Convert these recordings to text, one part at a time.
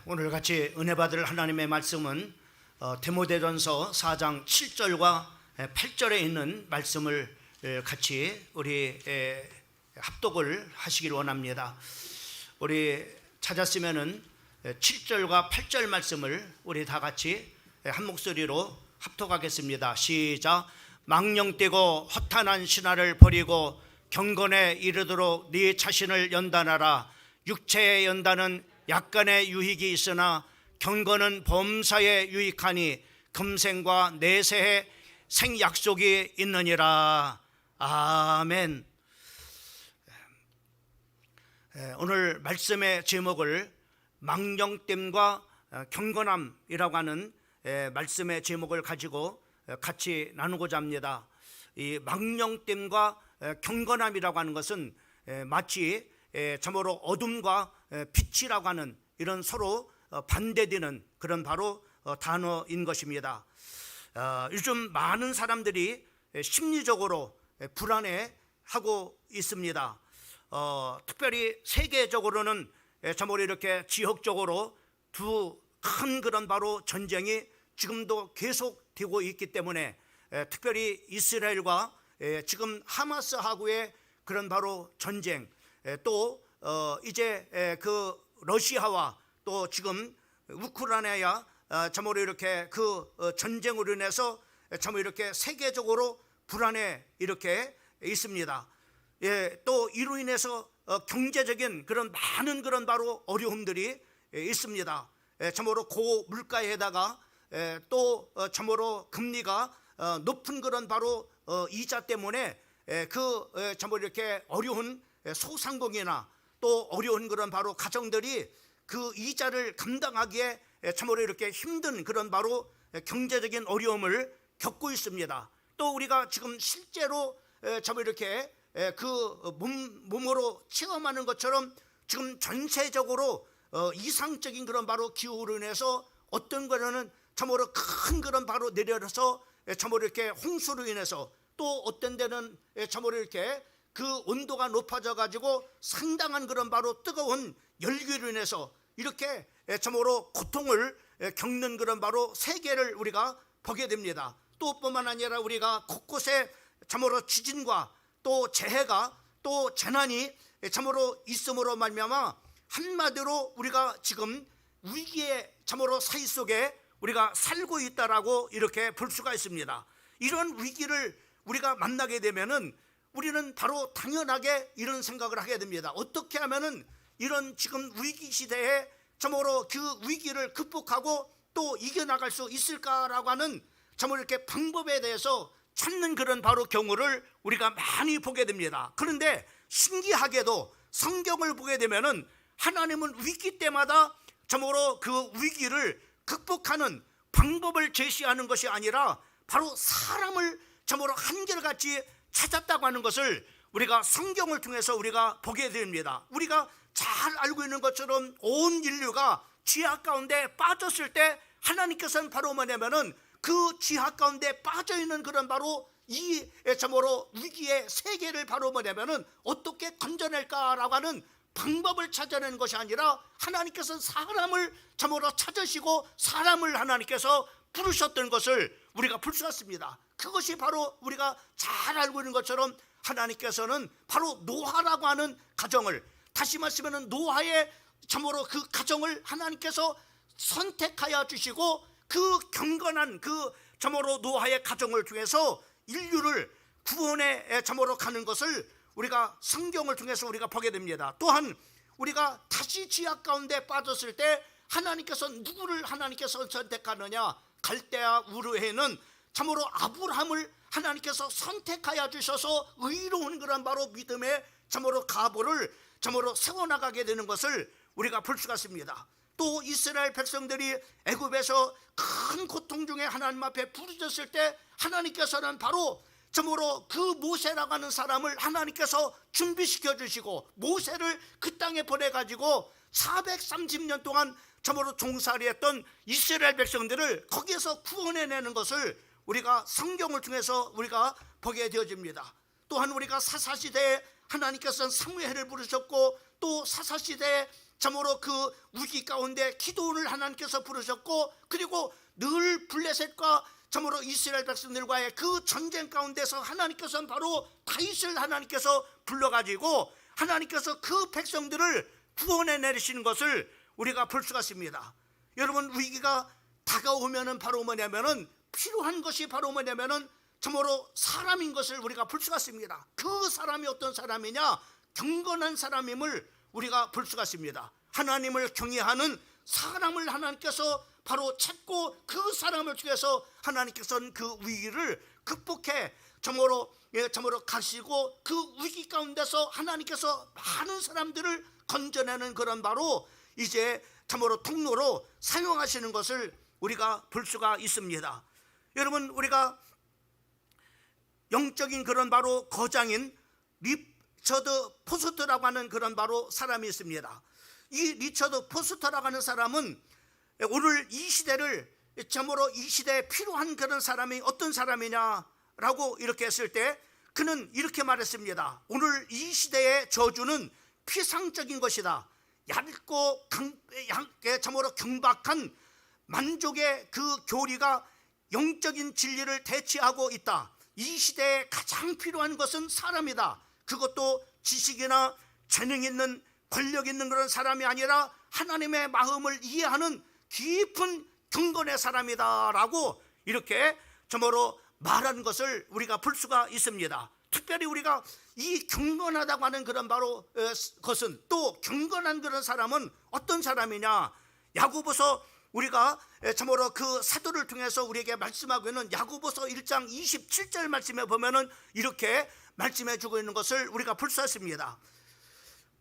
오늘 같이 은혜 받을 하나님의 말씀은 디모데전서 4장 7절과 8절에 있는 말씀을 같이 우리 합독을 하시길 원합니다. 우리 찾았으면은 7절과 8절 말씀을 우리 다 같이 한 목소리로 합독하겠습니다. 시작. 망령되고 허탄한 신화를 버리고 경건에 이르도록 네 자신을 연단하라. 육체의 연단은 약간의 유익이 있으나 경건은 범사에 유익하니 금생과 내세에 생약속이 있느니라. 아멘. 오늘 말씀의 제목을 망령됨과 경건함이라고 하는 말씀의 제목을 가지고 같이 나누고자 합니다. 이 망령됨과 경건함이라고 하는 것은 마치 참으로 어둠과 빛이라고 하는 이런 서로 반대되는 그런 바로 단어인 것입니다. 요즘 많은 사람들이 심리적으로 불안해하고 있습니다. 특별히 세계적으로는 참으로 이렇게 지역적으로 두 큰 그런 바로 전쟁이 지금도 계속되고 있기 때문에 특별히 이스라엘과 지금 하마스하고의 그런 바로 전쟁, 또 이제 그 러시아와 또 지금 우크라이나야 참으로 이렇게 그 전쟁으로 인해서 참으로 이렇게 세계적으로 불안해 이렇게 있습니다. 또 이로 인해서 경제적인 그런 많은 그런 바로 어려움들이 있습니다. 참으로 고물가에다가 또 참으로 금리가 높은 그런 바로 이자 때문에 그 참으로 이렇게 어려운 소상공인이나 또 어려운 그런 바로 가정들이 그 이자를 감당하기에 참으로 이렇게 힘든 그런 바로 경제적인 어려움을 겪고 있습니다. 또 우리가 지금 실제로 참으로 이렇게 그 몸으로 체험하는 것처럼 지금 전세적으로 이상적인 그런 바로 기후로 인해서 어떤 거는 참으로 큰 그런 바로 내려서 참으로 이렇게 홍수로 인해서 또 어떤 데는 참으로 이렇게 그 온도가 높아져 가지고 상당한 그런 바로 뜨거운 열기로 인해서 이렇게 참으로 고통을 겪는 그런 바로 세계를 우리가 보게 됩니다. 또 뿐만 아니라 우리가 곳곳에 참으로 지진과 또 재해가 또 재난이 참으로 있음으로 말미암아 한마디로 우리가 지금 위기의 참으로 사이 속에 우리가 살고 있다라고 이렇게 볼 수가 있습니다. 이런 위기를 우리가 만나게 되면은 우리는 바로 당연하게 이런 생각을 하게 됩니다. 어떻게 하면은 이런 지금 위기 시대에 참으로 그 위기를 극복하고 또 이겨나갈 수 있을까라고 하는 참으로 이렇게 방법에 대해서 찾는 그런 바로 경우를 우리가 많이 보게 됩니다. 그런데 신기하게도 성경을 보게 되면은 하나님은 위기 때마다 참으로 그 위기를 극복하는 방법을 제시하는 것이 아니라 바로 사람을 참으로 한결같이 찾았다고 하는 것을 우리가 성경을 통해서 우리가 보게 됩니다. 우리가 잘 알고 있는 것처럼 온 인류가 죄악 가운데 빠졌을 때 하나님께서는 바로 뭐냐면은 그 죄악 가운데 빠져있는 그런 바로 이 참으로 위기의 세계를 바로 뭐냐면은 어떻게 건져낼까라고 하는 방법을 찾아내는 것이 아니라 하나님께서는 사람을 참으로 찾으시고 사람을 하나님께서 부르셨던 것을 우리가 볼 수 있습니다. 그것이 바로 우리가 잘 알고 있는 것처럼 하나님께서는 바로 노아라고 하는 가정을, 다시 말씀하면 노아의 참으로 그 가정을 하나님께서 선택하여 주시고 그 경건한 그 참으로 노아의 가정을 통해서 인류를 구원에 참으로 가는 것을 우리가 성경을 통해서 우리가 보게 됩니다. 또한 우리가 다시 죄악 가운데 빠졌을 때 하나님께서 누구를 하나님께서 선택하느냐? 갈대아 우르에는 참으로 아브라함을 하나님께서 선택하여 주셔서 의로운 그런 바로 믿음의 참으로 가보를 참으로 세워나가게 되는 것을 우리가 볼 수가 있습니다. 또 이스라엘 백성들이 애굽에서 큰 고통 중에 하나님 앞에 부르짖었을 때 하나님께서는 바로 참으로 그 모세라고 하는 사람을 하나님께서 준비시켜 주시고 모세를 그 땅에 보내가지고 430년 동안 참으로 종살이 했던 이스라엘 백성들을 거기에서 구원해내는 것을 우리가 성경을 통해서 우리가 보게 되어집니다. 또한 우리가 사사시대에 하나님께서는 사무엘을 부르셨고 또 사사시대에 참으로 그 위기 가운데 기도를 하나님께서 부르셨고, 그리고 늘 블레셋과 참으로 이스라엘 백성들과의 그 전쟁 가운데서 하나님께서는 바로 다윗을 하나님께서 불러가지고 하나님께서 그 백성들을 구원해 내리시는 것을 우리가 볼 수가 있습니다. 여러분, 위기가 다가오면은 바로 뭐냐면은 필요한 것이 바로 뭐냐면은 참으로 사람인 것을 우리가 볼 수가 있습니다. 그 사람이 어떤 사람이냐? 경건한 사람임을 우리가 볼 수가 있습니다. 하나님을 경외하는 사람을 하나님께서 바로 찾고 그 사람을 통해서 하나님께서는 그 위기를 극복해 참으로 가시고 그 위기 가운데서 하나님께서 많은 사람들을 건져내는 그런 바로 이제 참으로 통로로 사용하시는 것을 우리가 볼 수가 있습니다. 여러분, 우리가 영적인 그런 바로 거장인 리처드 포스터라고 하는 그런 바로 사람이 있습니다. 이 리처드 포스터라고 하는 사람은 오늘 이 시대를 참으로 이 시대에 필요한 그런 사람이 어떤 사람이냐라고 이렇게 했을 때 그는 이렇게 말했습니다. 오늘 이 시대의 저주는 피상적인 것이다. 얇고 참으로 경박한 만족의 그 교리가 영적인 진리를 대체하고 있다. 이 시대에 가장 필요한 것은 사람이다. 그것도 지식이나 재능 있는 권력 있는 그런 사람이 아니라 하나님의 마음을 이해하는 깊은 경건의 사람이다 라고 이렇게 참으로 말한 것을 우리가 볼 수가 있습니다. 특별히 우리가 이 경건하다고 하는 그런 바로 것은, 또 경건한 그런 사람은 어떤 사람이냐? 야고보서 우리가 참으로 그 사도를 통해서 우리에게 말씀하고 있는 야고보서 1장 27절 말씀에 보면은 이렇게 말씀해 주고 있는 것을 우리가 볼 수 있습니다.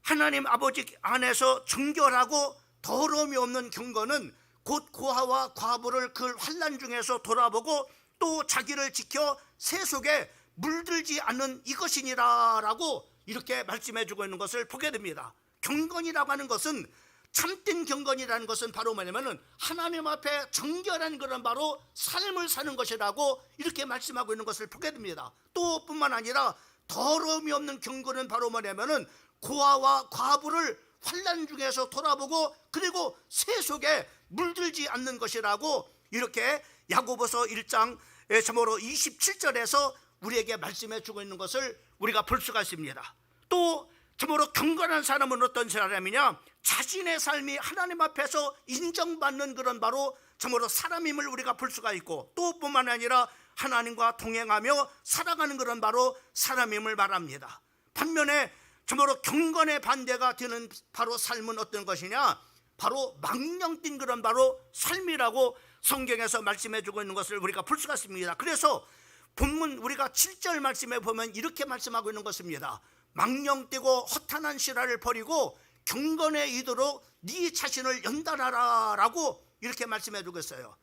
하나님 아버지 안에서 정결하고 더러움이 없는 경건은 곧 고아와 과부를 그 환난 중에서 돌아보고 또 자기를 지켜 세속에 물들지 않는 이것이니라 라고 이렇게 말씀해 주고 있는 것을 보게 됩니다. 경건이라고 하는 것은, 참된 경건이라는 것은 바로 뭐냐면은 하나님 앞에 정결한 그런 바로 삶을 사는 것이라고 이렇게 말씀하고 있는 것을 보게 됩니다. 또 뿐만 아니라 더러움이 없는 경건은 바로 뭐냐면은 고아와 과부를 환난 중에서 돌아보고 그리고 세속에 물들지 않는 것이라고 이렇게 야고보서 1장 참으로 27절에서 우리에게 말씀해 주고 있는 것을 우리가 볼 수가 있습니다. 또 참으로 경건한 사람은 어떤 사람이냐? 자신의 삶이 하나님 앞에서 인정받는 그런 바로 참으로 사람임을 우리가 볼 수가 있고, 또 뿐만 아니라 하나님과 동행하며 살아가는 그런 바로 사람임을 말합니다. 반면에 참으로 경건의 반대가 되는 바로 삶은 어떤 것이냐? 바로 망령된 그런 바로 삶이라고 성경에서 말씀해 주고 있는 것을 우리가 볼 수가 있습니다. 그래서 본문 우리가 7절 말씀에 보면 이렇게 말씀하고 있는 것입니다. 망령되고 허탄한 실화를 버리고 경건에 이도록 네 자신을 연단하라 라고 이렇게 말씀해 주고 있어요.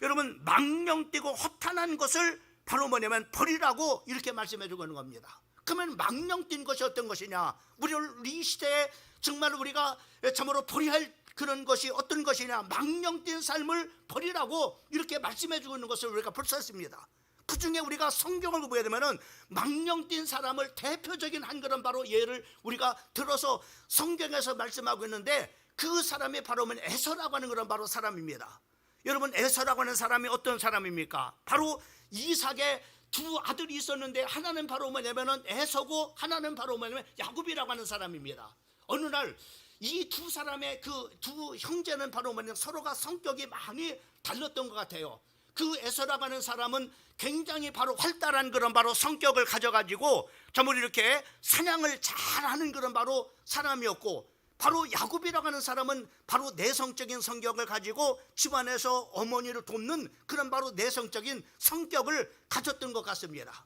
여러분, 망령되고 허탄한 것을 바로 뭐냐면 버리라고 이렇게 말씀해 주고 있는 겁니다. 그러면 망령된 것이 어떤 것이냐? 우리 이 시대에 정말 우리가 참으로 버려야 할 그런 것이 어떤 것이냐? 망령된 삶을 버리라고 이렇게 말씀해 주고 있는 것을 우리가 볼 수 있습니다. 그 중에 우리가 성경을 보게 되면은 망령된 사람을 대표적인 한 그런 바로 예를 우리가 들어서 성경에서 말씀하고 있는데, 그 사람이 바로 에서라고 하는 그런 바로 사람입니다. 여러분, 에서라고 하는 사람이 어떤 사람입니까? 바로 이삭의 두 아들이 있었는데 하나는 바로 뭐냐면은 에서고 하나는 바로 뭐냐면 야곱이라고 하는 사람입니다. 어느 날 이 두 사람의 그 두 형제는 바로 뭐냐면 서로가 성격이 많이 달랐던 것 같아요. 그 에서라고 하는 사람은 굉장히 바로 활달한 그런 바로 성격을 가져가지고 전부 이렇게 사냥을 잘하는 그런 바로 사람이었고, 바로 야곱이라고 하는 사람은 바로 내성적인 성격을 가지고 집안에서 어머니를 돕는 그런 바로 내성적인 성격을 가졌던 것 같습니다.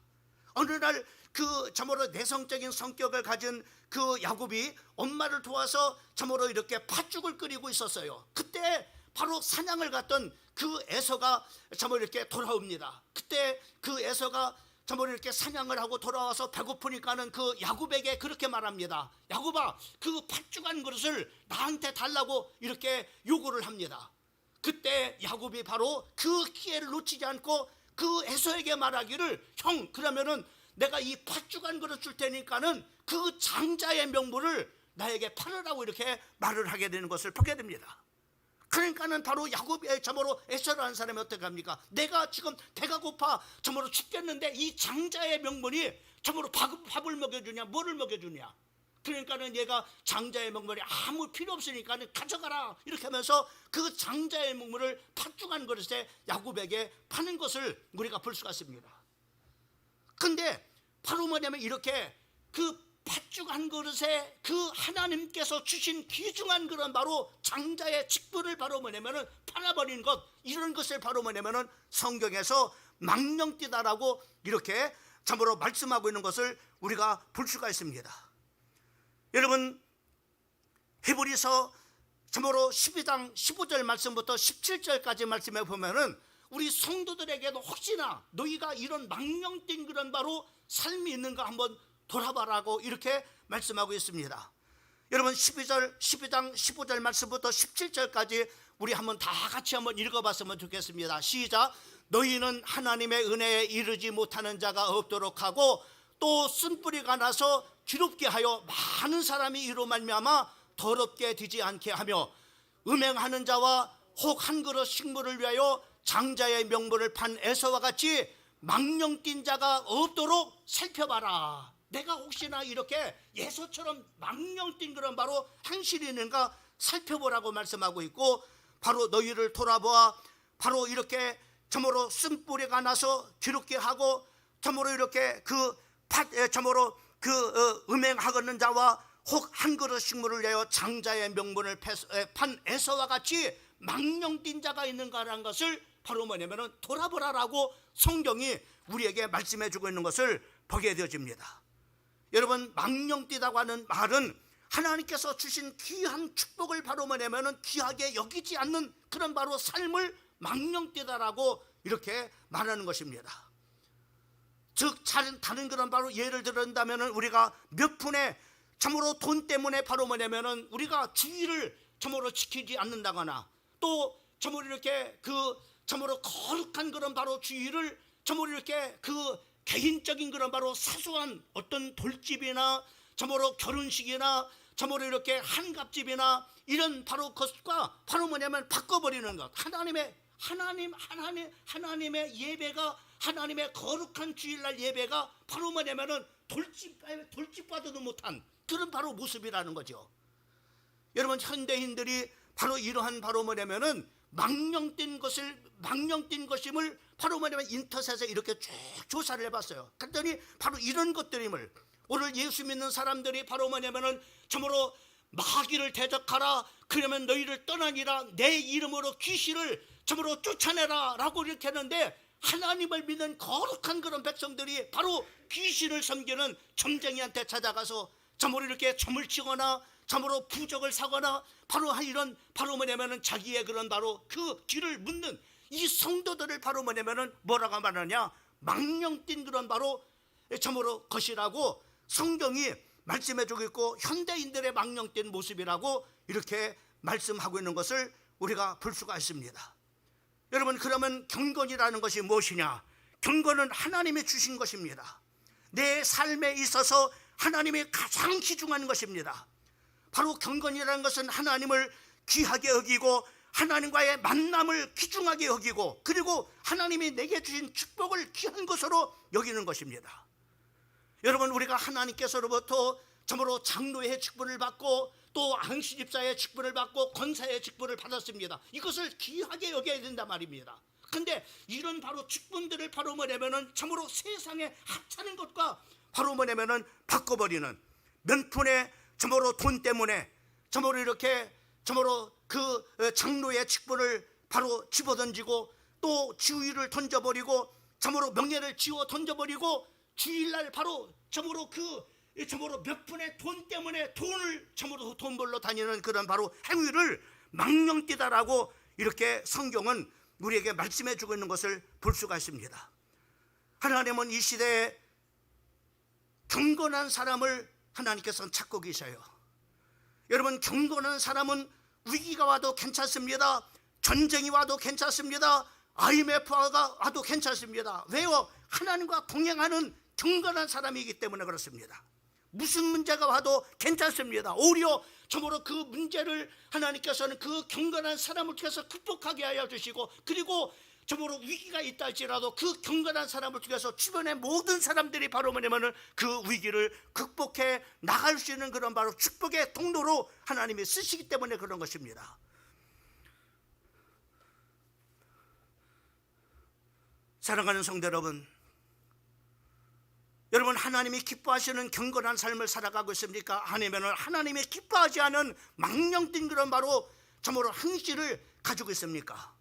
어느 날 그 참으로 내성적인 성격을 가진 그 야곱이 엄마를 도와서 참으로 이렇게 팥죽을 끓이고 있었어요. 그때 바로 사냥을 갔던 그 에서가 참으로 이렇게 돌아옵니다. 그때 그 에서가 참으로 이렇게 사냥을 하고 돌아와서 배고프니까는 그 야곱에게 그렇게 말합니다. 야곱아, 그 팥죽 한 그릇을 나한테 달라고 이렇게 요구를 합니다. 그때 야곱이 바로 그 기회를 놓치지 않고 그 에서에게 말하기를, 형, 그러면은 내가 이 팥죽 한 그릇 줄 테니까는 그 장자의 명분을 나에게 팔으라고 이렇게 말을 하게 되는 것을 보게 됩니다. 그러니까는 바로 야곱의 저모로 에서를 한 사람이 어떻게 합니까? 내가 지금 배가 고파 저모로 죽겠는데 이 장자의 명분이 저모로 밥을 먹여주냐 뭐를 먹여주냐. 그러니까는 얘가 장자의 명분이 아무 필요 없으니까 가져가라 이렇게 하면서 그 장자의 명분을 팥죽한 그릇에 야곱에게 파는 것을 우리가 볼 수가 있습니다. 근데 바로 뭐냐면 이렇게 그 팥죽한 그릇에 그 하나님께서 주신 귀중한 그런 바로 장자의 직분을 바로 뭐냐면은 팔아버리는 것, 이런 것을 바로 뭐냐면은 성경에서 망령띠다라고 이렇게 참으로 말씀하고 있는 것을 우리가 볼 수가 있습니다. 여러분, 히브리서 참으로 12장 15절 말씀부터 17절까지 말씀해 보면은 우리 성도들에게도 혹시나 너희가 이런 망령된 그런 바로 삶이 있는가 한번 돌아봐라고 이렇게 말씀하고 있습니다. 여러분 12장 15절 말씀부터 17절까지 우리 한번 다 같이 한번 읽어봤으면 좋겠습니다. 시작. 너희는 하나님의 은혜에 이르지 못하는 자가 없도록 하고 또 쓴뿌리가 나서 기롭게 하여 많은 사람이 이로 말미암아 더럽게 되지 않게 하며 음행하는 자와 혹 한 그릇 식물을 위하여 장자의 명분을 판 에서와 같이 망령뛴 자가 없도록 살펴봐라. 내가 혹시나 이렇게 예서처럼 망령뛴 그런 바로 행실이 있는가 살펴보라고 말씀하고 있고, 바로 너희를 돌아보아 바로 이렇게 점으로 쓴뿌리가 나서 기롭게 하고 점으로 이렇게 점으로 음행하는 자와 혹 한 그릇 식물을 내어 장자의 명분을 판 에서와 같이 망령뛴 자가 있는가라는 것을 바로 뭐냐면은 돌아보라라고 성경이 우리에게 말씀해 주고 있는 것을 보게 되어집니다. 여러분, 망령뛰다고 하는 말은 하나님께서 주신 귀한 축복을 바로 뭐냐면은 귀하게 여기지 않는 그런 바로 삶을 망령뛰다라고 이렇게 말하는 것입니다. 즉 다른 그런 바로 예를 들은다면은 우리가 몇 푼의 참으로 돈 때문에 바로 뭐냐면은 우리가 주의를 참으로 지키지 않는다거나 또 참으로 이렇게 참으로 거룩한 그런 바로 주의를 참으로 이렇게 개인적인 그런 바로 사소한 어떤 돌집이나 참으로 결혼식이나 참으로 이렇게 한갑집이나 이런 바로 것과 바로 뭐냐면 바꿔버리는 것. 하나님의 예배가, 하나님의 거룩한 주일날 예배가 바로 뭐냐면은 돌집봐도 못한 그런 바로 모습이라는 거죠. 여러분, 현대인들이 바로 이러한 바로 뭐냐면은 망령된 것임을 바로 뭐냐면 인터넷에 이렇게 쭉 조사를 해봤어요. 그랬더니 바로 이런 것들임을, 오늘 예수 믿는 사람들이 바로 뭐냐면은 참으로 마귀를 대적하라, 그러면 너희를 떠나니라, 내 이름으로 귀신을 참으로 쫓아내라 라고 이렇게 했는데, 하나님을 믿는 거룩한 그런 백성들이 바로 귀신을 섬기는 점쟁이한테 찾아가서 참으로 이렇게 점을 치거나 참으로 부적을 사거나 바로 이런 바로 뭐냐면은 자기의 그런 바로 그 길을 묻는 이 성도들을 바로 뭐냐면은 뭐라고 말하냐, 망령뛴 그런 바로 참으로 것이라고 성경이 말씀해주고 있고, 현대인들의 망령뛴 모습이라고 이렇게 말씀하고 있는 것을 우리가 볼 수가 있습니다. 여러분, 그러면 경건이라는 것이 무엇이냐? 경건은 하나님이 주신 것입니다. 내 삶에 있어서 하나님이 가장 귀중한 것입니다. 바로 경건이라는 것은 하나님을 귀하게 여기고 하나님과의 만남을 귀중하게 여기고, 그리고 하나님이 내게 주신 축복을 귀한 것으로 여기는 것입니다. 여러분, 우리가 하나님께서로부터 참으로 장로의 직분을 받고 또 안수집사의 직분을 받고 권사의 직분을 받았습니다. 이것을 귀하게 여겨야 된단 말입니다. 근데 이런 바로 직분들을 바로 뭐냐면은 참으로 세상에 하찮은 것과 바로 뭐냐면은 바꿔버리는 면푼의 참으로 돈 때문에 참으로 이렇게 참으로 장로의 직분을 바로 집어던지고 또 지위를 던져버리고 참으로 명예를 지워 던져버리고 주일날 바로 참으로 몇 푼의 돈 때문에 참으로 돈 벌러 다니는 그런 바로 행위를 망령뛰다라고 이렇게 성경은 우리에게 말씀해 주고 있는 것을 볼 수가 있습니다. 하나님은 이 시대에 경건한 사람을 하나님께서는 찾고 계셔요. 여러분, 경건한 사람은 위기가 와도 괜찮습니다. 전쟁이 와도 괜찮습니다. IMF가 와도 괜찮습니다. 왜요? 하나님과 동행하는 경건한 사람이기 때문에 그렇습니다. 무슨 문제가 와도 괜찮습니다. 오히려 저모로 그 문제를 하나님께서는 그 경건한 사람을 통해서 극복하게 하여 주시고, 그리고 저모로 위기가 있다 할지라도 그 경건한 사람을 통해서 주변의 모든 사람들이 바로 뭐냐면은 그 위기를 극복해 나갈 수 있는 그런 바로 축복의 통로로 하나님이 쓰시기 때문에 그런 것입니다. 사랑하는 성도 여러분, 여러분 하나님이 기뻐하시는 경건한 삶을 살아가고 있습니까? 아니면 하나님이 기뻐하지 않은 망령된 그런 바로 참으로 행실을 가지고 있습니까?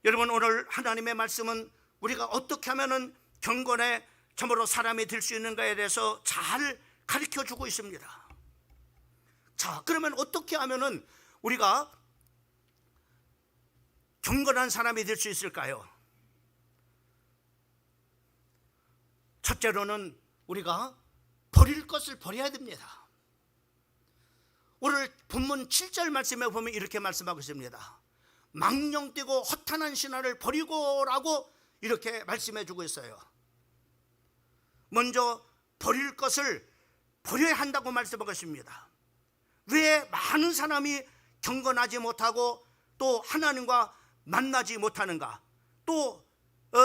여러분, 오늘 하나님의 말씀은 우리가 어떻게 하면 경건의 참으로 사람이 될 수 있는가에 대해서 잘 가르쳐주고 있습니다. 자, 그러면 어떻게 하면 우리가 경건한 사람이 될 수 있을까요? 첫째로는 우리가 버릴 것을 버려야 됩니다. 오늘 본문 7절 말씀에 보면 이렇게 말씀하고 있습니다. 망령되고 허탄한 신화를 버리고라고 이렇게 말씀해 주고 있어요. 먼저 버릴 것을 버려야 한다고 말씀하고 있습니다. 왜 많은 사람이 경건하지 못하고 또 하나님과 만나지 못하는가, 또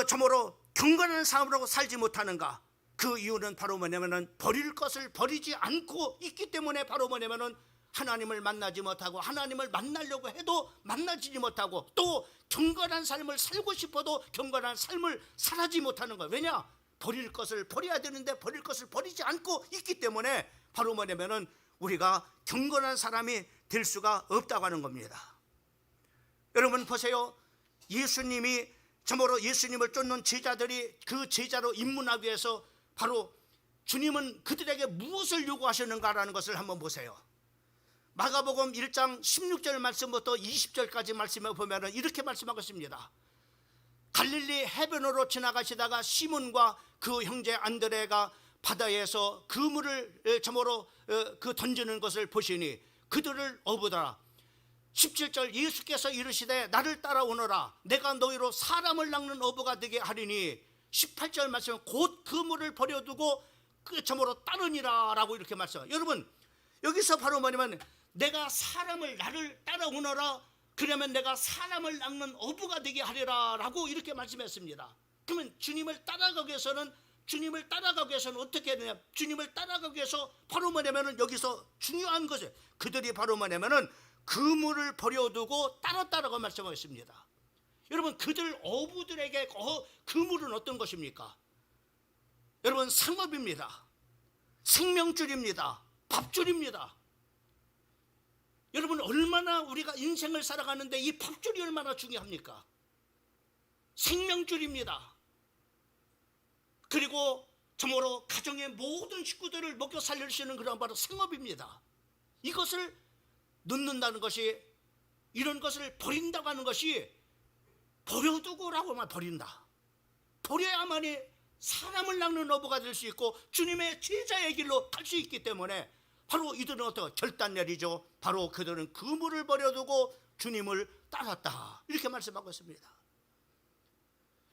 참으로 경건한 삶으로 살지 못하는가? 그 이유는 바로 뭐냐면은 버릴 것을 버리지 않고 있기 때문에 바로 뭐냐면은 하나님을 만나지 못하고, 하나님을 만나려고 해도 만나지 못하고, 또 경건한 삶을 살고 싶어도 경건한 삶을 살지 못하는 거예요. 왜냐? 버릴 것을 버려야 되는데 버릴 것을 버리지 않고 있기 때문에 바로 뭐냐면은 우리가 경건한 사람이 될 수가 없다고 하는 겁니다. 여러분 보세요. 예수님이 참으로 예수님을 쫓는 제자들이 그 제자로 입문하기 위해서 바로 주님은 그들에게 무엇을 요구하셨는가라는 것을 한번 보세요. 마가복음 1장 16절 말씀부터 20절까지 말씀을 보면 이렇게 말씀하고 있습니다. 갈릴리 해변으로 지나가시다가 시몬과 그 형제 안드레가 바다에서 그물을 참으로 던지는 것을 보시니 그들을 어부더라. 17절 예수께서 이르시되 나를 따라오너라. 내가 너희로 사람을 낚는 어부가 되게 하리니 18절 말씀 곧 그물을 버려두고 그 참으로 따르니라 라고 이렇게 말씀해요. 여러분 여기서 바로 뭐냐면 내가 사람을 나를 따라오너라, 그러면 내가 사람을 낚는 어부가 되게 하리라 라고 이렇게 말씀했습니다. 그러면 주님을 따라가기 위해서는 어떻게 해야 되냐? 주님을 따라가기 위해서 바로 뭐냐면은 여기서 중요한 것이 그들이 바로 뭐냐면은 그물을 버려두고 따랐다라고 말씀하셨습니다. 여러분 그들 어부들에게 그물은 어떤 것입니까? 여러분 상업입니다. 생명줄입니다. 밥줄입니다. 여러분 얼마나 우리가 인생을 살아가는데 이 밥줄이 얼마나 중요합니까? 생명줄입니다. 그리고 참으로 가정의 모든 식구들을 먹여 살릴 수 있는 그런 바로 생업입니다. 이것을 놓는다는 것이, 이런 것을 버린다고 하는 것이 버려두고라고만 버린다. 버려야만이 사람을 낚는 어부가 될 수 있고 주님의 제자의 길로 갈 수 있기 때문에 바로 이들은 어떻게 결단 내리죠. 바로 그들은 그물을 버려두고 주님을 따랐다 이렇게 말씀하고 있습니다.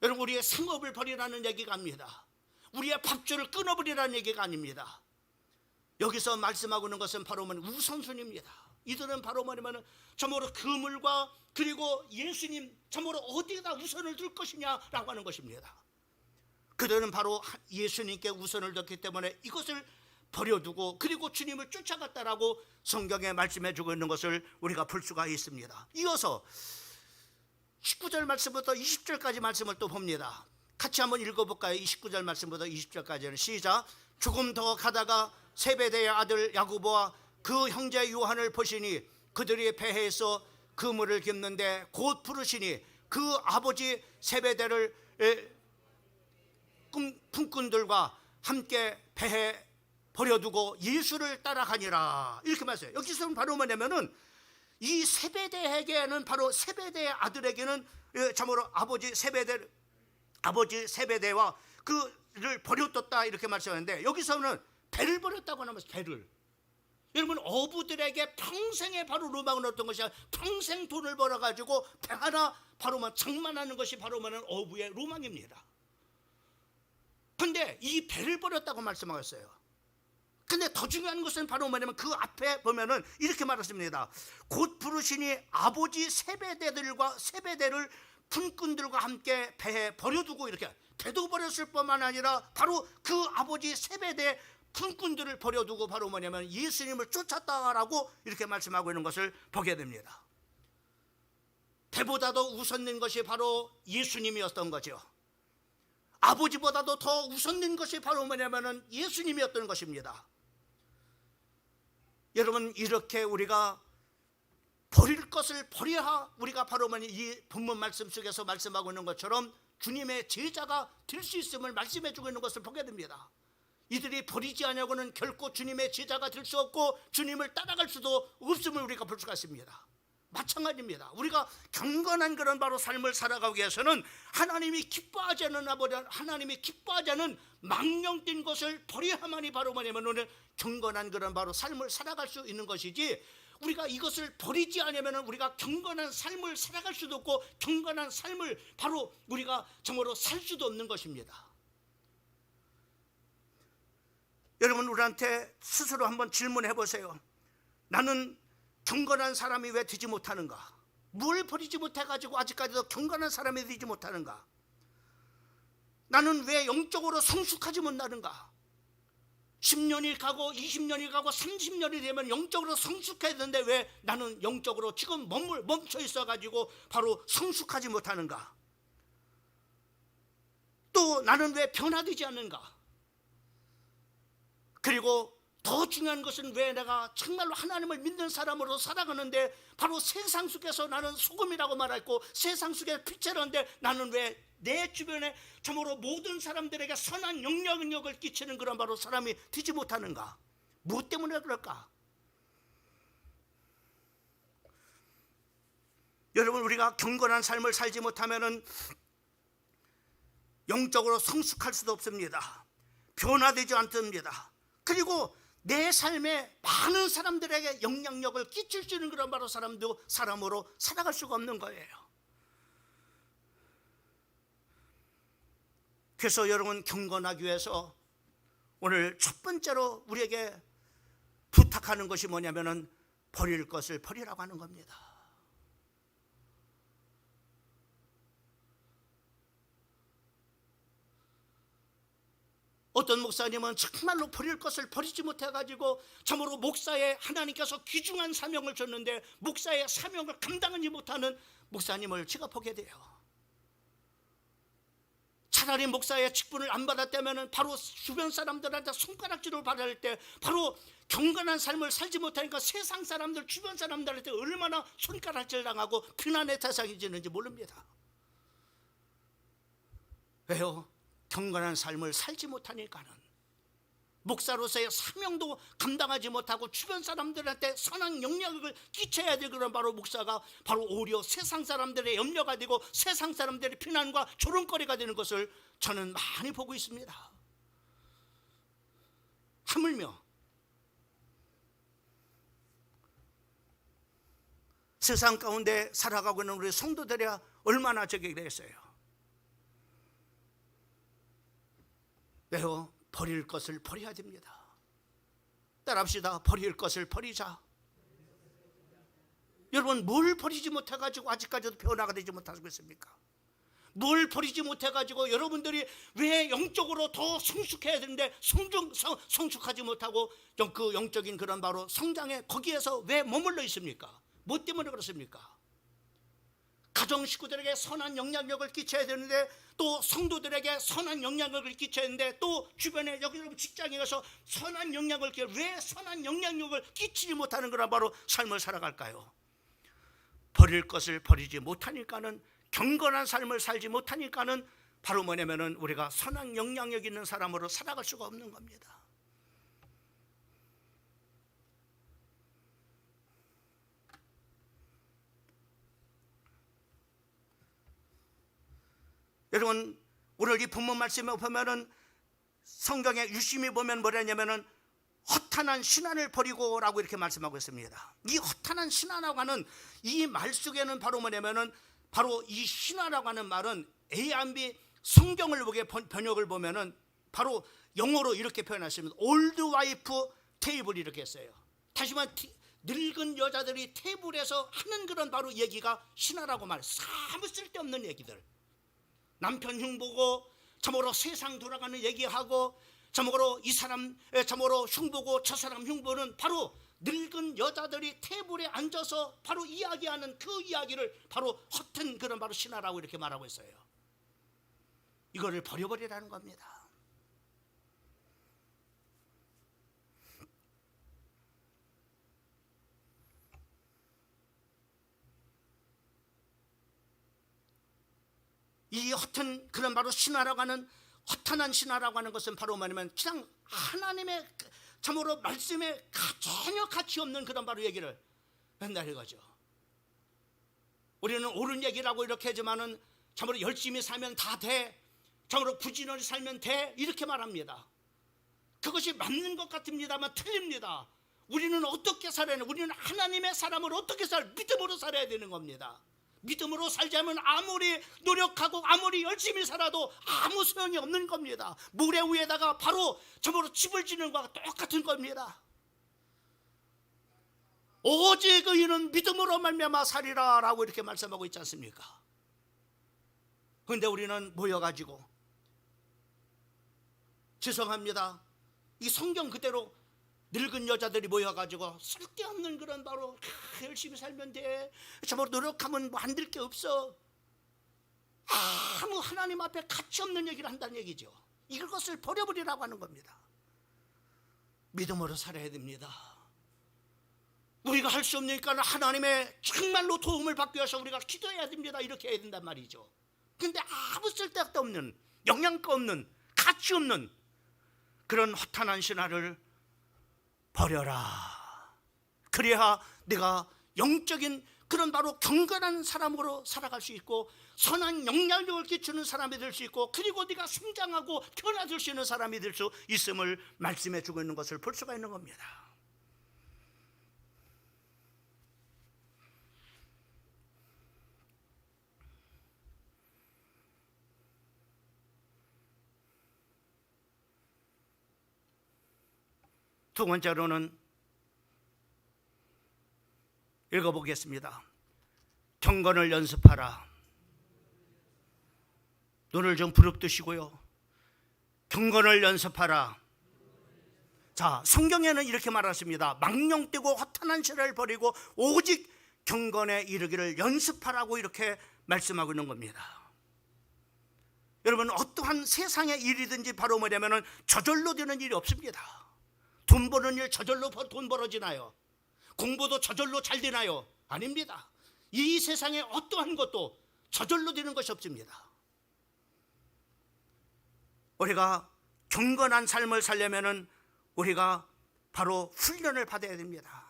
여러분 우리의 생업을 버리라는 얘기가 아닙니다. 우리의 밥줄을 끊어버리라는 얘기가 아닙니다. 여기서 말씀하고 있는 것은 바로 우선순위입니다. 이들은 바로 뭐냐면 참으로 그물과 그리고 예수님 참으로 어디에다 우선을 둘 것이냐라고 하는 것입니다. 그들은 바로 예수님께 우선을 뒀기 때문에 이것을 버려두고 그리고 주님을 쫓아갔다라고 성경에 말씀해 주고 있는 것을 우리가 볼 수가 있습니다. 이어서 19절 말씀부터 20절까지 말씀을 또 봅니다. 같이 한번 읽어볼까요? 29절 말씀부터 20절까지는 시작. 조금 더 가다가 세베대의 아들 야고보와 그 형제 요한을 보시니 그들이 배에서 그물을 깁는데 곧 부르시니 그 아버지 세베대를 품꾼들과 함께 배에 버려두고 예수를 따라가니라 이렇게 말씀해요. 여기서는 바로 뭐냐면은 이 세베대에게는 바로 세베대의 아들에게는 참으로 아버지 세베대와 그를 버려뒀다 이렇게 말씀하는데 여기서는 배를 버렸다고 하면 배를, 여러분, 어부들에게 평생의 바로 로망은 어떤 것이야? 평생 돈을 벌어가지고 배 하나 바로만 장만하는 것이 바로만 어부의 로망입니다. 근데 이 배를 버렸다고 말씀하셨어요. 근데 더 중요한 것은 바로 뭐냐면 그 앞에 보면은 이렇게 말했습니다. 곧 부르시니 아버지 세배대들과 세배대를 품꾼들과 함께 배에 버려두고, 이렇게 배도 버렸을 뿐만 아니라 바로 그 아버지 세배대 품꾼들을 버려두고 바로 뭐냐면 예수님을 쫓았다라고 이렇게 말씀하고 있는 것을 보게 됩니다. 배보다도 우선된 것이 바로 예수님이었던 거죠. 아버지보다도 더 우선된 것이 바로 뭐냐면 예수님이었던 것입니다. 여러분, 이렇게 우리가 버릴 것을 버려야 우리가 바로 이 본문 말씀 속에서 말씀하고 있는 것처럼 주님의 제자가 될 수 있음을 말씀해 주고 있는 것을 보게 됩니다. 이들이 버리지 않냐고는 결코 주님의 제자가 될 수 없고 주님을 따라갈 수도 없음을 우리가 볼 수가 있습니다. 마찬가지입니다. 우리가 경건한 그런 바로 삶을 살아가기 위해서는 하나님이 기뻐하지 않는 망령된 것을 버려야만이 바로 뭐냐면 오늘 경건한 그런 바로 삶을 살아갈 수 있는 것이지, 우리가 이것을 버리지 않으면 우리가 경건한 삶을 살아갈 수도 없고 경건한 삶을 바로 우리가 정말로 살 수도 없는 것입니다. 여러분, 우리한테 스스로 한번 질문해 보세요. 나는 경건한 사람이 왜 되지 못하는가? 뭘 버리지 못해가지고 아직까지도 경건한 사람이 되지 못하는가? 나는 왜 영적으로 성숙하지 못하는가? 10년이 가고 20년이 가고 30년이 되면 영적으로 성숙해야 되는데 왜 나는 영적으로 지금 멈춰 있어가지고 바로 성숙하지 못하는가? 또 나는 왜 변화되지 않는가? 그리고 더 중요한 것은 왜 내가 정말로 하나님을 믿는 사람으로 살아가는데 바로 세상 속에서 나는 소금이라고 말했고 세상 속에 빛이라는데 나는 왜 내 주변에 참으로 모든 사람들에게 선한 영향력을 끼치는 그런 바로 사람이 되지 못하는가? 무엇 때문에 그럴까? 여러분, 우리가 경건한 삶을 살지 못하면은 영적으로 성숙할 수도 없습니다. 변화되지 않습니다. 그리고 내 삶에 많은 사람들에게 영향력을 끼칠 수 있는 그런 바로 사람으로 살아갈 수가 없는 거예요. 그래서 여러분, 경건하기 위해서 오늘 첫 번째로 우리에게 부탁하는 것이 뭐냐면은 버릴 것을 버리라고 하는 겁니다. 어떤 목사님은 정말로 버릴 것을 버리지 못해가지고 참으로 목사의 하나님께서 귀중한 사명을 줬는데 목사의 사명을 감당하지 못하는 목사님을 제가 보게 돼요. 차라리 목사의 직분을 안 받았다면 바로 주변 사람들한테 손가락질을 받을 때 바로 경건한 삶을 살지 못하니까 세상 사람들, 주변 사람들한테 얼마나 손가락질 당하고 비난의 대상이 되는지 모릅니다. 왜요? 경건한 삶을 살지 못하니까는. 목사로서의 사명도 감당하지 못하고 주변 사람들한테 선한 영향력을 끼쳐야 될 그런 바로 목사가 바로 오히려 세상 사람들의 염려가 되고 세상 사람들의 비난과 조롱거리가 되는 것을 저는 많이 보고 있습니다. 하물며 세상 가운데 살아가고 있는 우리 성도들이야 얼마나 저게 되겠어요? 왜요? 버릴 것을 버려야 됩니다. 따라합시다. 버릴 것을 버리자. 여러분, 뭘 버리지 못해가지고 아직까지도 변화가 되지 못하고 있습니까? 뭘 버리지 못해가지고 여러분들이 왜 영적으로 더 성숙해야 되는데 성숙하지 못하고 그 영적인 그런 바로 성장에 거기에서 왜 머물러 있습니까? 뭐 때문에 그렇습니까? 가정 식구들에게 선한 영향력을 끼쳐야 되는데 또 성도들에게 선한 영향력을 끼쳐야 되는데 또 주변에 여기 직장에 가서 선한 영향을 왜 선한 영향력을 끼치지 못하는 거라 바로 삶을 살아갈까요? 버릴 것을 버리지 못하니까는, 경건한 삶을 살지 못하니까는 바로 뭐냐면은 우리가 선한 영향력 있는 사람으로 살아갈 수가 없는 겁니다. 여러분, 오늘 이 본문 말씀에 보면은 성경에 유심히 보면 뭐라냐면은 허탄한 신앙을 버리고라고 이렇게 말씀하고 있습니다. 이 허탄한 신앙이라고 하는 이 말 속에는 바로 뭐냐면은 바로 이 신앙이라고 하는 말은 A&B 성경을 보게 번역을 보면은 바로 영어로 이렇게 표현하십니다. 올드 와이프 테이블 이렇게 했어요. 다시 말하면 늙은 여자들이 테이블에서 하는 그런 바로 얘기가 신하라고 말해요. 아무 쓸데없는 얘기들. 남편 흉보고 참으로 세상 돌아가는 얘기하고 참으로 이 사람 참으로 흉보고 저 사람 흉보는 바로 늙은 여자들이 테이블에 앉아서 바로 이야기하는 그 이야기를 바로 허튼 그런 바로 신하라고 이렇게 말하고 있어요. 이거를 버려버리라는 겁니다. 이 허튼 그런 바로 신하라고 하는 허탄한 신하라고 하는 것은 바로 뭐냐면 그냥 하나님의 참으로 말씀에 전혀 가치 없는 그런 바로 얘기를 맨날 이거죠. 우리는 옳은 얘기라고 이렇게 하지만은 참으로 열심히 살면 다 돼, 참으로 부지런히 살면 돼 이렇게 말합니다. 그것이 맞는 것 같습니다만 틀립니다. 우리는 어떻게 살아야 되는, 우리는 하나님의 사람을 어떻게 믿음으로 살아야 되는 겁니다. 믿음으로 살자면 아무리 노력하고 아무리 열심히 살아도 아무 소용이 없는 겁니다. 모래 위에다가 바로 저으로 집을 짓는 것과 똑같은 겁니다. 오직 의인은 믿음으로 말미암아 살리라 라고 이렇게 말씀하고 있지 않습니까? 그런데 우리는 모여가지고 죄송합니다, 이 성경 그대로 늙은 여자들이 모여가지고 쓸데없는 그런 바로 열심히 살면 돼, 참으로 노력하면 뭐 안 될 게 없어, 아무 하나님 앞에 가치 없는 얘기를 한다는 얘기죠. 이것을 버려버리라고 하는 겁니다. 믿음으로 살아야 됩니다. 우리가 할 수 없으니까 하나님의 정말로 도움을 받기 위해서 우리가 기도해야 됩니다. 이렇게 해야 된단 말이죠. 근데 아무 쓸데도 없는, 영양가 없는, 가치 없는 그런 허탄한 신화를 버려라. 그래야 내가 영적인 그런 바로 경건한 사람으로 살아갈 수 있고 선한 영향력을 끼치는 사람이 될 수 있고, 그리고 네가 성장하고 변화될 수 있는 사람이 될 수 있음을 말씀해 주고 있는 것을 볼 수가 있는 겁니다. 두 번째로는 읽어보겠습니다. 경건을 연습하라. 눈을 좀 부릅뜨시고요. 경건을 연습하라. 자, 성경에는 이렇게 말하십니다. 망령되고 허탄한 신을 버리고 오직 경건에 이르기를 연습하라고 이렇게 말씀하고 있는 겁니다. 여러분, 어떠한 세상의 일이든지 바로 뭐냐면은 저절로 되는 일이 없습니다. 돈 버는 일 저절로 돈 벌어지나요? 공부도 저절로 잘 되나요? 아닙니다. 이 세상에 어떠한 것도 저절로 되는 것이 없습니다. 우리가 경건한 삶을 살려면은 우리가 바로 훈련을 받아야 됩니다.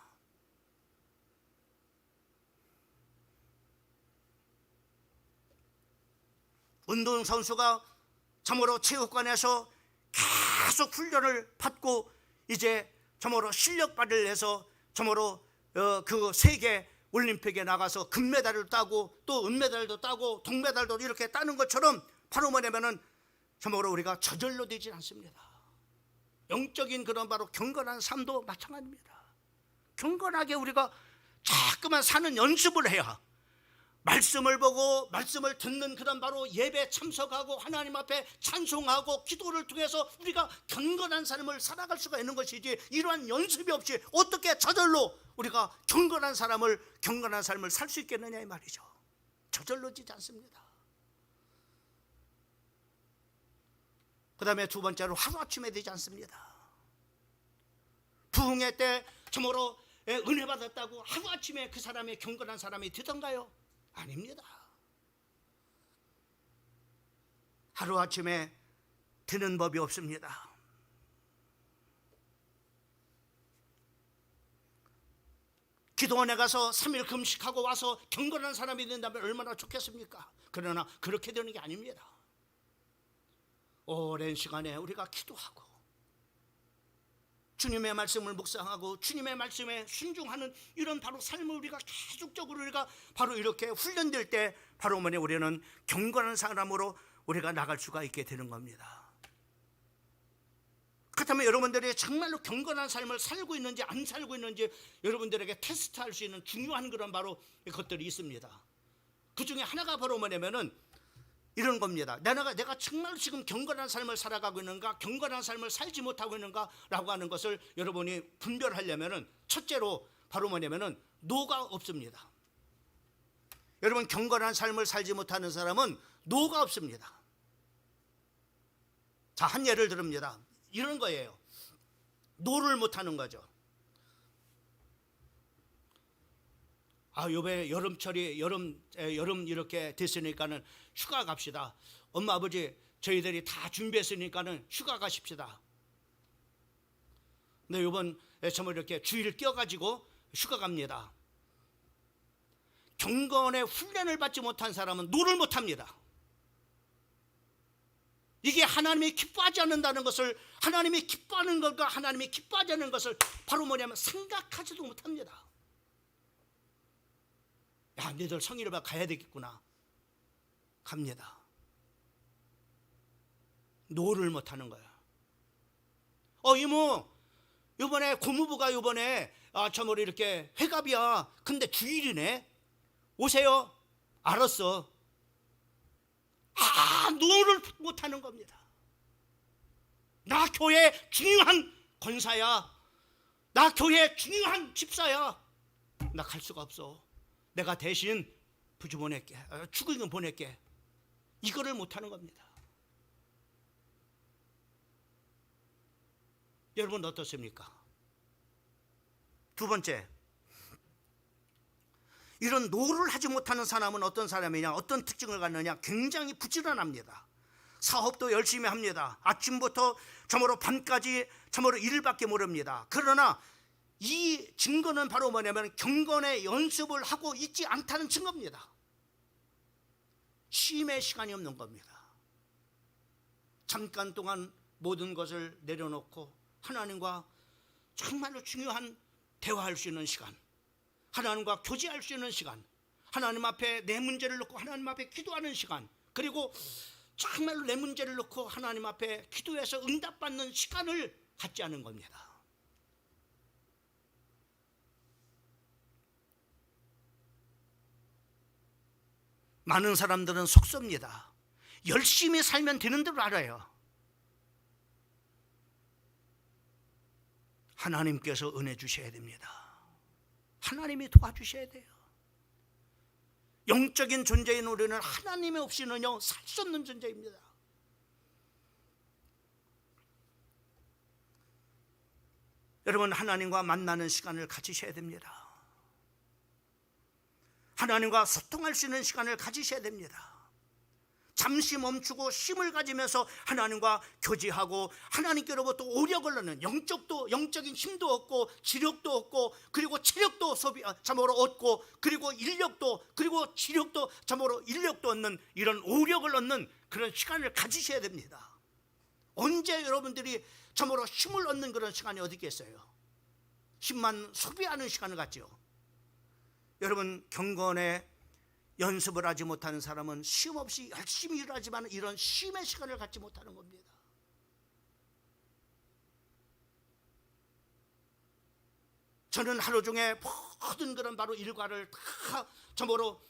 운동선수가 참으로 체육관에서 계속 훈련을 받고 이제 참으로 실력 발휘를 해서 참으로 그 세계 올림픽에 나가서 금메달을 따고 또 은메달도 따고 동메달도 이렇게 따는 것처럼 바로 뭐냐면은 참으로 우리가 저절로 되지 않습니다. 영적인 그런 바로 경건한 삶도 마찬가지입니다. 경건하게 우리가 자꾸만 사는 연습을 해야, 말씀을 보고 말씀을 듣는 그런 바로 예배 참석하고 하나님 앞에 찬송하고 기도를 통해서 우리가 경건한 삶을 살아갈 수가 있는 것이지, 이러한 연습이 없이 어떻게 저절로 우리가 경건한 삶을 살 수 있겠느냐 이 말이죠. 저절로 지지 않습니다. 그 다음에 두 번째로 하루아침에 되지 않습니다. 부흥회 때 참으로 은혜 받았다고 하루아침에 그 사람이 경건한 사람이 되던가요? 아닙니다. 하루아침에 되는 법이 없습니다. 기도원에 가서 3일 금식하고 와서 경건한 사람이 된다면 얼마나 좋겠습니까? 그러나 그렇게 되는 게 아닙니다. 오랜 시간에 우리가 기도하고 주님의 말씀을 묵상하고 주님의 말씀에 순종하는 이런 바로 삶을 우리가 계속적으로 우리가 바로 이렇게 훈련될 때 바로 우리는 경건한 사람으로 우리가 나갈 수가 있게 되는 겁니다. 그렇다면 여러분들이 정말로 경건한 삶을 살고 있는지 안 살고 있는지 여러분들에게 테스트할 수 있는 중요한 그런 바로 것들이 있습니다. 그 중에 하나가 바로 뭐냐면은 이런 겁니다. 내가 정말 지금 경건한 삶을 살아가고 있는가, 경건한 삶을 살지 못하고 있는가라고 하는 것을 여러분이 분별하려면은 첫째로 바로 뭐냐면은 노가 없습니다. 여러분, 경건한 삶을 살지 못하는 사람은 노가 없습니다. 자, 한 예를 들읍니다. 이런 거예요. 노를 못하는 거죠. 요번에 여름철이 여름 이렇게 됐으니까는 휴가 갑시다. 엄마 아버지 저희들이 다 준비했으니까는 휴가 가십시다. 근데 요번 정말 이렇게 주의를 껴가지고 휴가 갑니다. 경건의 훈련을 받지 못한 사람은 노를 못합니다. 이게 하나님이 기뻐하지 않는다는 것을, 하나님이 기뻐하는 것과 하나님이 기뻐하지 않는 것을 바로 뭐냐면 생각하지도 못합니다. 야, 너희들 성일을 봐 가야 되겠구나. 갑니다. 노를 못하는 거야. 이모, 요번에 고무부가 요번에 참으로 이렇게 회갑이야. 근데 주일이네. 오세요. 알았어. 노를 못하는 겁니다. 나 교회 중요한 권사야. 나 교회 중요한 집사야. 나 갈 수가 없어. 내가 대신 부주 보낼게. 축의금 보낼게. 이거를 못하는 겁니다. 여러분 어떻습니까? 두 번째, 이런 노를 하지 못하는 사람은 어떤 사람이냐, 어떤 특징을 갖느냐, 굉장히 부지런합니다. 사업도 열심히 합니다. 아침부터 저모로 밤까지 저모로 일밖에 모릅니다. 그러나 이 증거는 바로 뭐냐면 경건의 연습을 하고 있지 않다는 증거입니다. 쉼의 시간이 없는 겁니다. 잠깐 동안 모든 것을 내려놓고 하나님과 정말로 중요한 대화할 수 있는 시간, 하나님과 교제할 수 있는 시간, 하나님 앞에 내 문제를 놓고 하나님 앞에 기도하는 시간, 그리고 정말로 내 문제를 놓고 하나님 앞에 기도해서 응답받는 시간을 갖지 않은 겁니다. 많은 사람들은 속습니다. 열심히 살면 되는 줄 알아요. 하나님께서 은혜 주셔야 됩니다. 하나님이 도와주셔야 돼요. 영적인 존재인 우리는 하나님이 없이는요 살 수 없는 존재입니다. 여러분, 하나님과 만나는 시간을 가지셔야 됩니다. 하나님과 소통할 수 있는 시간을 가지셔야 됩니다. 잠시 멈추고 쉼을 가지면서 하나님과 교제하고 하나님께로부터 오력을 얻는, 영적인 힘도 얻고 지력도 얻고 그리고 체력도 참으로 얻고 그리고 인력도, 그리고 지력도 참으로 인력도 얻는 이런 오력을 얻는 그런 시간을 가지셔야 됩니다. 언제 여러분들이 참으로 힘을 얻는 그런 시간이 어디 있겠어요? 힘만 소비하는 시간을 갖죠. 여러분, 경건의 연습을 하지 못하는 사람은 쉼 없이 열심히 일하지만 이런 쉼의 시간을 갖지 못하는 겁니다. 저는 하루 중에 모든 그런 바로 일과를 다 저모로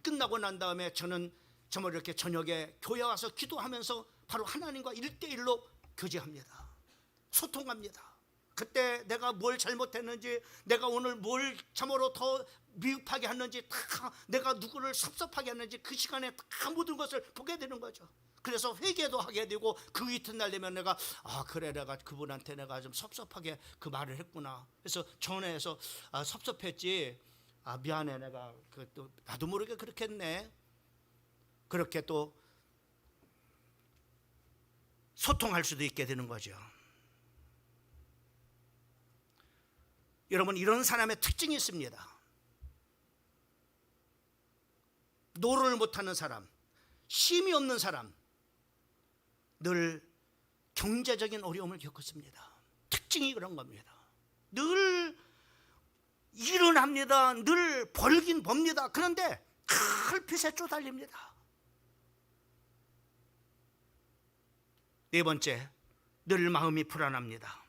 끝나고 난 다음에 저는 저모로 이렇게 저녁에 교회 와서 기도하면서 바로 하나님과 1대1로 교제합니다. 소통합니다. 그때 내가 뭘 잘못했는지, 내가 오늘 뭘 참으로 더 미흡하게 했는지, 다 내가 누구를 섭섭하게 했는지 그 시간에 다 모든 것을 보게 되는 거죠. 그래서 회개도 하게 되고 그 이튿날 되면 내가 그래, 내가 그분한테 내가 좀 섭섭하게 그 말을 했구나. 그래서 전화해서 섭섭했지, 미안해, 내가 또 나도 모르게 그렇게 했네. 그렇게 또 소통할 수도 있게 되는 거죠. 여러분, 이런 사람의 특징이 있습니다. 노를 못하는 사람, 쉼이 없는 사람, 늘 경제적인 어려움을 겪었습니다. 특징이 그런 겁니다. 늘 일은 합니다. 늘 벌긴 법니다. 그런데 칼빛에 쪼달립니다. 네 번째, 늘 마음이 불안합니다.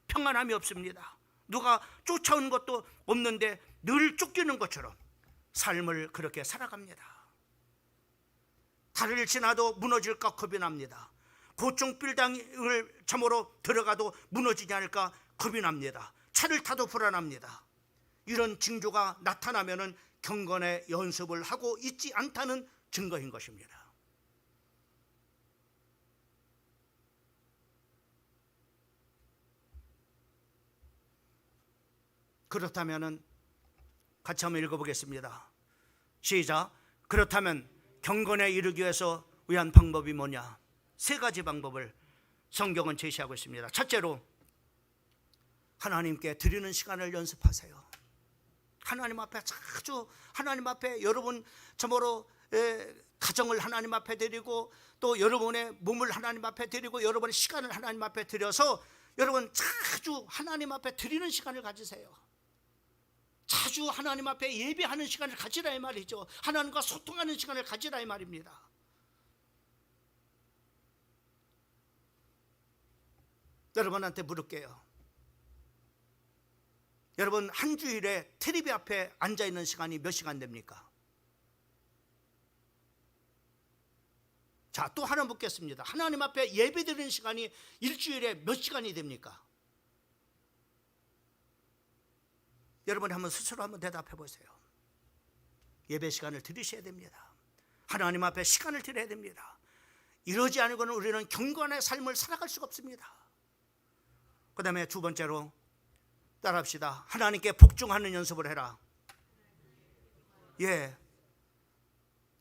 평안함이 없습니다. 누가 쫓아오는 것도 없는데 늘 쫓기는 것처럼 삶을 그렇게 살아갑니다. 달을 지나도 무너질까 겁이 납니다. 고층 빌딩을 참으로 들어가도 무너지지 않을까 겁이 납니다. 차를 타도 불안합니다. 이런 징조가 나타나면은 경건의 연습을 하고 있지 않다는 증거인 것입니다. 그렇다면은 같이 한번 읽어보겠습니다. 시작. 그렇다면 경건에 이르기 위해서 위한 방법이 뭐냐? 세 가지 방법을 성경은 제시하고 있습니다. 첫째로 하나님께 드리는 시간을 연습하세요. 하나님 앞에 자주 하나님 앞에 여러분 참으로 가정을 하나님 앞에 드리고 또 여러분의 몸을 하나님 앞에 드리고 여러분의 시간을 하나님 앞에 드려서 여러분 자주 하나님 앞에 드리는 시간을 가지세요. 자주 하나님 앞에 예배하는 시간을 가지라 이 말이죠. 하나님과 소통하는 시간을 가지라 이 말입니다. 여러분한테 물을게요. 여러분 한 주일에 텔레비 앞에 앉아있는 시간이 몇 시간 됩니까? 자, 또 하나 묻겠습니다. 하나님 앞에 예배드리는 시간이 일주일에 몇 시간이 됩니까? 여러분이 한번 스스로 한번 대답해 보세요. 예배 시간을 드리셔야 됩니다. 하나님 앞에 시간을 드려야 됩니다. 이러지 않고는 우리는 경건의 삶을 살아갈 수가 없습니다. 그 다음에 두 번째로 따라합시다. 하나님께 복종하는 연습을 해라. 예,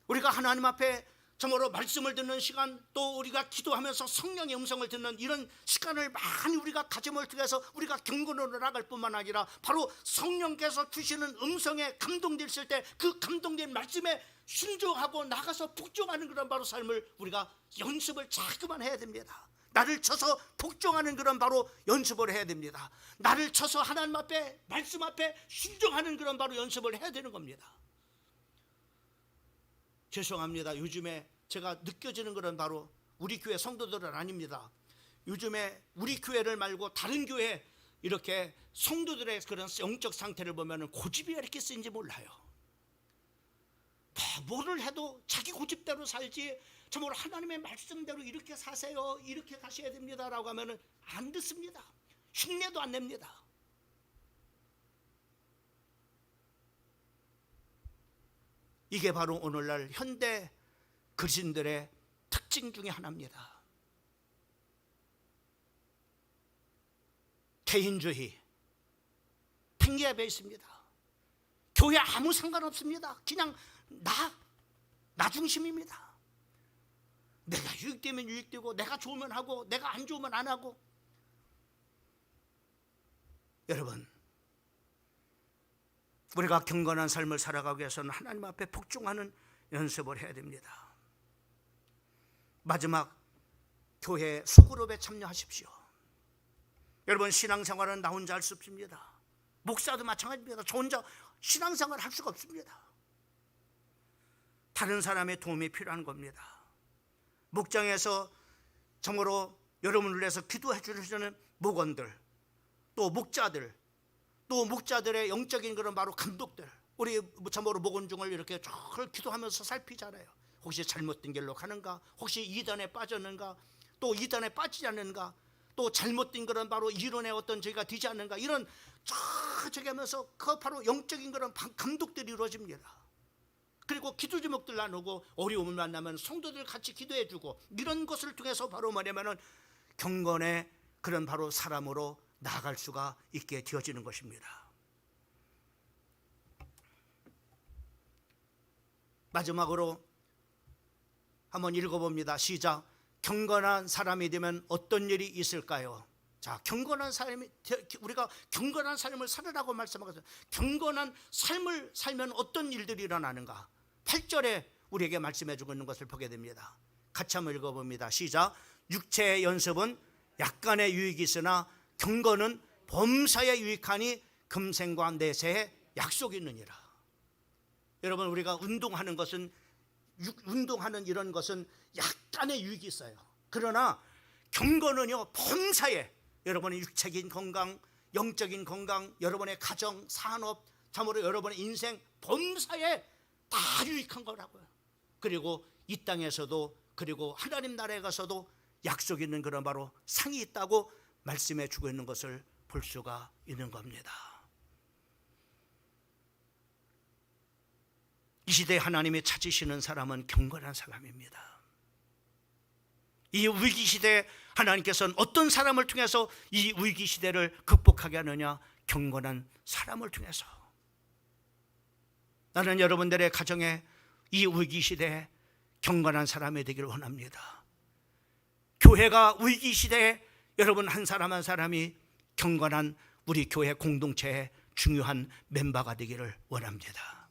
우리가 하나님 앞에 정말로 말씀을 듣는 시간, 또 우리가 기도하면서 성령의 음성을 듣는 이런 시간을 많이 우리가 가짐을 통해서 우리가 경건으로 나갈 뿐만 아니라 바로 성령께서 주시는 음성에 감동됐을 때 그 감동된 말씀에 순종하고 나가서 복종하는 그런 바로 삶을 우리가 연습을 자꾸만 해야 됩니다. 나를 쳐서 복종하는 그런 바로 연습을 해야 됩니다. 나를 쳐서 하나님 앞에 말씀 앞에 순종하는 그런 바로 연습을 해야 되는 겁니다. 죄송합니다. 요즘에 제가 느껴지는 그런 바로 우리 교회 성도들은 아닙니다. 요즘에 우리 교회를 말고 다른 교회 이렇게 성도들의 그런 영적 상태를 보면 고집이 왜 이렇게 센지 몰라요. 뭐를 해도 자기 고집대로 살지 정말 하나님의 말씀대로 이렇게 사세요, 이렇게 가셔야 됩니다라고 하면 안 듣습니다. 흉내도 안 냅니다. 이게 바로 오늘날 현대 그리스도인들의 특징 중에 하나입니다. 개인주의, 핑계에 있습니다. 교회 아무 상관없습니다. 그냥 나 중심입니다. 내가 유익되면 유익되고 내가 좋으면 하고 내가 안 좋으면 안 하고. 여러분, 우리가 경건한 삶을 살아가기 위해서는 하나님 앞에 복종하는 연습을 해야 됩니다. 마지막, 교회 소그룹에 참여하십시오. 여러분, 신앙생활은 나 혼자 할 수 없습니다. 목사도 마찬가지입니다. 저 혼자 신앙생활 할 수가 없습니다. 다른 사람의 도움이 필요한 겁니다. 목장에서 정말로 여러분을 위해서 기도해 주시는 목원들, 또 목자들, 또 목자들의 영적인 그런 바로 감독들, 우리 참으로 목원 중을 이렇게 쭉 기도하면서 살피잖아요. 혹시 잘못된 길로 가는가, 혹시 이단에 빠졌는가, 또 이단에 빠지지 않는가, 또 잘못된 그런 바로 이론의 어떤 저희가 되지 않는가, 이런 저기 하면서 그 바로 영적인 그런 감독들이 이루어집니다. 그리고 기도 제목들 나누고 어려움을 만나면 성도들 같이 기도해 주고, 이런 것을 통해서 바로 뭐냐면은 경건의 그런 바로 사람으로 나아갈 수가 있게 되어지는 것입니다. 마지막으로 한번 읽어봅니다. 시작. 경건한 사람이 되면 어떤 일이 있을까요? 자, 경건한 삶이, 우리가 경건한 삶을 살으라고 말씀하거든요. 경건한 삶을 살면 어떤 일들이 일어나는가? 8절에 우리에게 말씀해 주고 있는 것을 보게 됩니다. 같이 한번 읽어봅니다. 시작. 육체의 연습은 약간의 유익이 있으나 경건은 범사에 유익하니 금생과 내세에 약속이 있느니라. 여러분, 우리가 운동하는 이런 것은 약간의 유익이 있어요. 그러나 경건은요, 범사에 여러분의 육체적인 건강, 영적인 건강, 여러분의 가정, 산업, 참으로 여러분의 인생 범사에 다 유익한 거라고요. 그리고 이 땅에서도, 그리고 하나님 나라에 가서도 약속 있는 그런 바로 상이 있다고 말씀해 주고 있는 것을 볼 수가 있는 겁니다. 이 시대에 하나님이 찾으시는 사람은 경건한 사람입니다. 이 위기 시대에 하나님께서는 어떤 사람을 통해서 이 위기 시대를 극복하게 하느냐? 경건한 사람을 통해서. 나는 여러분들의 가정에 이 위기 시대에 경건한 사람이 되기를 원합니다. 교회가 위기 시대에 여러분 한 사람 한 사람이 경건한 우리 교회 공동체의 중요한 멤버가 되기를 원합니다.